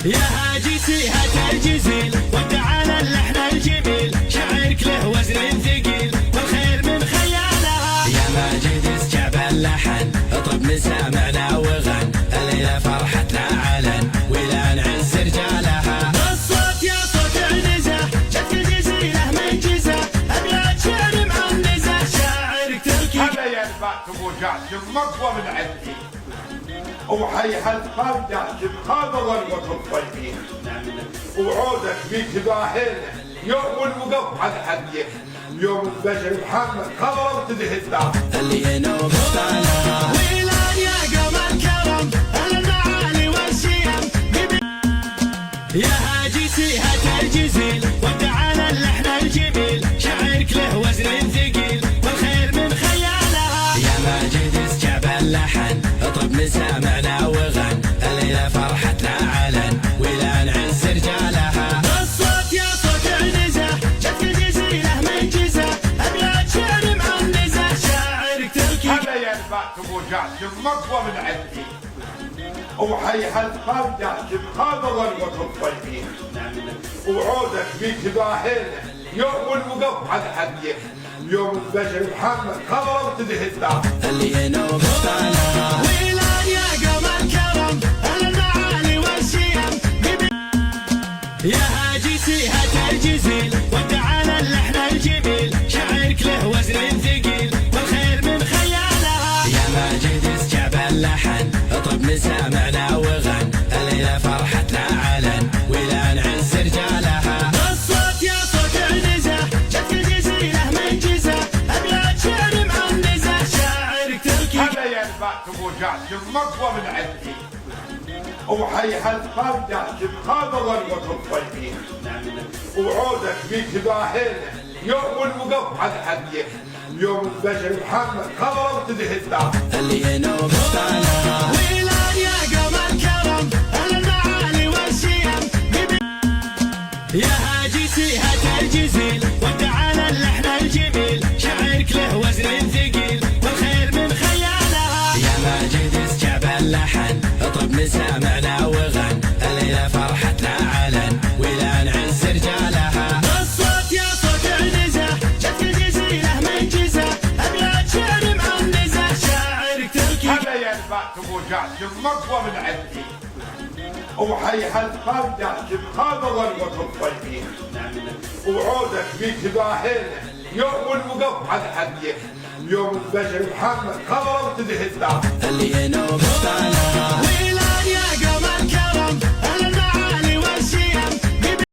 يا هاجي سيهة الجزيل وتعالى اللحن الجميل، شعرك له وزن ثقيل والخير من خيالها. يا ماجد اسجع باللحن اطرب مسامعنا وغن، الليلة فرحتنا علن ولا نعز رجالها. الصوت يا صوت عنزة جت الجزيلة من جزة، ابيات شعر معنزة شاعرك تركي. هذا ينبع ابو جاسم مقوى من عندي، وحي هالخال جاسم هذا ضربة الطيبين، وعودك بيك باهينا يوم الوقف على حديك، يوم البشر محمد خبر ابتدي الدار اللي ينوب الطالع ويلان يا قمر كرم المعالي والشيم. يا هاجي سيهة الجزيل وتعالى اللحن الجميل، شعرك له وزن ثقيل والخير من خيالها. يا ماجد اسجع باللحن اطرب مسامعنا وغن، الليلة فرحتنا علن ولا نعز رجالها. الصوت يا صوت عنزة جت الجزيلة من جزة، ابيات شعر معنزة شاعرك تركي. هذا ينبع ابو جاسم مقوى من عندي، وحي هالخال جاسم هذا ضربة الطيبين، وعودك بيك باهينا يوم الوقف على حديك، يوم البشر محمد خبر ابتدي الدار اللي ينوب الطالع ويلان يا قمر كرم المعالي والشيم. يا هاجي سيهة الجزيل وتعالى اللحن الجميل، شعرك له وزن ثقيل والخير من خيالها. يا ماجد اسجع باللحن اطرب مسامعنا وغن، الليلة فرحتنا علن ولا نعز رجالها. الصوت يا صوت عنزة جت الجزيلة من جزة، ابيات شعر معنزة شاعرك تركي. هذا ينبع ابو جاسم مقوى من عندي، وحي هالخال جاسم هذا ضربة الطيبين، وعودك بيك باهينا يوم الوقف على حديك، يوم البشر محمد خبر ابتدي الدار اللي ينوب الطالع ويلان يا قمر كرم المعالي والشيم. يا هاجي سيهة الجزيل وتعالى اللحن الجميل، شعرك له وزن ثقيل والخير من خيالها. يا ماجد اسجع باللحن اطرب مسامعنا وغن، الليلة فرحتنا علن ولا نعز رجالها. الصوت يا صوت عنزة جت الجزيلة من جزة، ابيات شعر معنزة شاعرك تركي. هذا ينبع ابو جاسم مقوى من عندي، وحي هالخال جاسم هذا ضربة الطيبين، وعودك بيك باهينا يوم الوقف على حديك، يوم البشر محمد خبر ابتدي الدار اللي ينوب الطالع